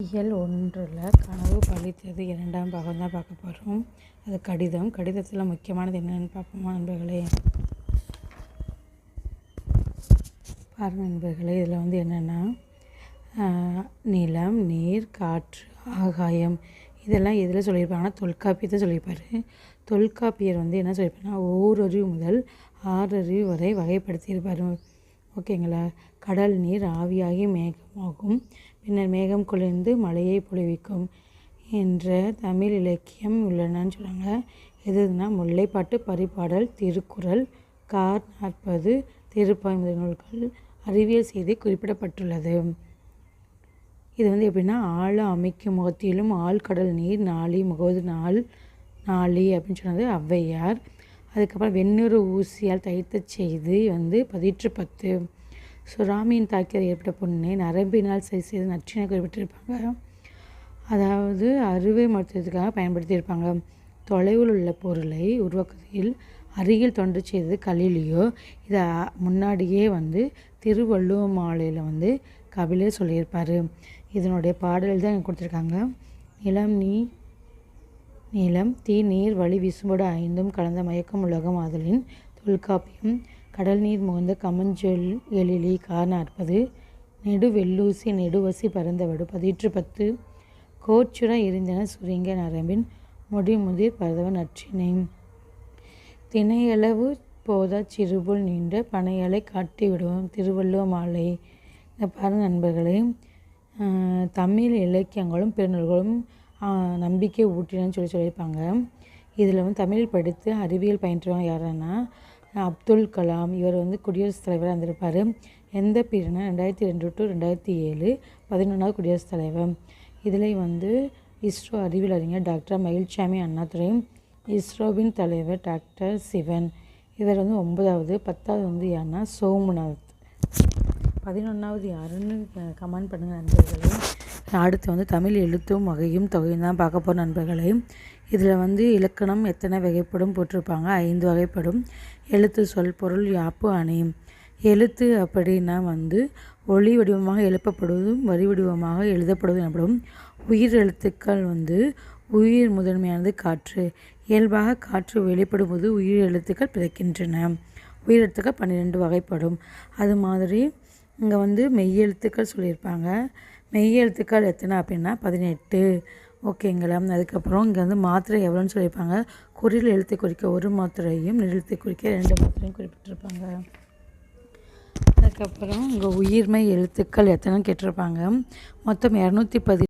இயல் 1ல் கனவு பலித்தது 2ஆம் பாகம் தான் பார்க்க போகிறோம். அது கடிதத்தில் முக்கியமானது என்னென்னு பார்ப்போமா நண்பர்களே? பாருங்கள் நண்பர்களே, இதில் என்னென்னா நிலம், நீர், காற்று, ஆகாயம் இதெல்லாம் எதில் சொல்லியிருப்பாங்கன்னா தொல்காப்பியத்தை சொல்லியிருப்பார். தொல்காப்பியர் என்ன சொல்லியிருப்பாருன்னா ஓரறிவு முதல் 6 அறிவு வரை வகைப்படுத்தியிருப்பார். ஓகேங்களா? கடல் நீர் ஆவியாகி மேகமாகும், பின்னர் மேகம் குளிர்ந்து மழையை பொழிவிக்கும் என்ற தமிழ் இலக்கியம் உள்ளனன்னு சொல்கிறாங்க. எதுனா முல்லைப்பாட்டு, பரிபாடல், திருக்குறள், கார் 40, திருப்பாய் முதல் நூல்கள் அறிவியல் செய்தி குறிப்பிடப்பட்டுள்ளது. இது எப்படின்னா ஆழ அமைக்கும் முகத்திலும் ஆழ்கடல் நீர் நாளி முகவது நாளி அப்படின்னு சொன்னது ஔவையார். அதுக்கப்புறம் வெண்ணூறு ஊசியால் தைத்த செய்தி 10 சுறாமியின் தாக்கியது ஏற்பட்ட புண்ணை நரம்பினால் சரி செய்து நற்றினை குறிப்பிட்டிருப்பாங்க. அதாவது அறுவை மருத்துவத்துக்காக பயன்படுத்தியிருப்பாங்க. தொலைவில் உள்ள பொருளை உருவாக்குவதில் அருகில் தொண்டு செய்தது கலீலியோ. இதை முன்னாடியே திருவள்ளுவ மாலையில் கபிலர் சொல்லியிருப்பார். இதனுடைய பாடல் தான் கொடுத்துருக்காங்க. நிலம் தீ நீர் வழி விசும்படு 5 கலந்த மயக்கம் உலகம் ஆதலின் தொல்காப்பியம் கடல் நீர் முகந்த கமஞ்சொல் எழிலி கார் 40 நெடு வெள்ளூசி நெடுவசி பரந்தவடு 10 கோச்சுர எரிந்தன சுரிங்க நரம்பின் முடிமுதிர் பரதவ நற்றினை திணையளவு போதா சிறுபுல் நீண்ட பனையலை காட்டி விடுவோம் திருவள்ளுவ மாலை. பாருங்கள் நண்பர்களே, தமிழ் இலக்கியங்களும் பெருநூல்களும் நம்பிக்கை ஊட்டினு சொல்லியிருப்பாங்க. இதில் தமிழ் படித்து அறிவியல் பயின்றவங்க யாருன்னா அப்துல் கலாம். இவர் குடியரசுத் தலைவராக இருந்திருப்பார். எந்த பீரியட்னா 2002 to 2007 11வது குடியரசுத் தலைவர். இதில் இஸ்ரோ அறிவியல் அறிஞர் டாக்டர் மயில்சாமி அண்ணாதுரை, இஸ்ரோவின் தலைவர் டாக்டர் சிவன். இவர் 9வது. 10வது யாருன்னா சோமநாத். 11வது யாருன்னு கமெண்ட் பண்ணுங்கள் நண்பர்களே. அடுத்து தமிழ் எழுத்தும் வகையும் தொகையும் தான் பார்க்க போகிற நண்பர்களே. இதில் இலக்கணம் எத்தனை வகைப்படும் போட்டிருப்பாங்க. 5 வகைப்படும். எழுத்து, சொல், பொருள், யாப்பு, அணி. எழுத்து அப்படின்னா ஒளி வடிவமாக எழுப்பப்படுவதும் வரி வடிவமாக எழுதப்படுவதும் எனப்படும். உயிர் எழுத்துக்கள் உயிர் முதன்மையானது காற்று. இயல்பாக காற்று வெளிப்படும் போது உயிர் எழுத்துக்கள் பிறக்கின்றன. உயிர் எழுத்துக்கள் 12 வகைப்படும். அது மாதிரி இங்கே மெய்யெழுத்துக்கள் சொல்லியிருப்பாங்க. மெய்யெழுத்துக்கள் எத்தனை அப்படின்னா 18. ஓகேங்களா? அதுக்கப்புறம் இங்கே மாத்திரை எவ்வளோன்னு சொல்லியிருப்பாங்க. குறில் எழுத்தை குறிக்க 1 மாத்திரையும் நெழுத்தை குறிக்க 2 மாத்திரையும் குறிப்பிட்டிருப்பாங்க. அதுக்கப்புறம் இங்கே உயிர்மெய் எழுத்துக்கள் எத்தனைன்னு கேட்டிருப்பாங்க. மொத்தம் 210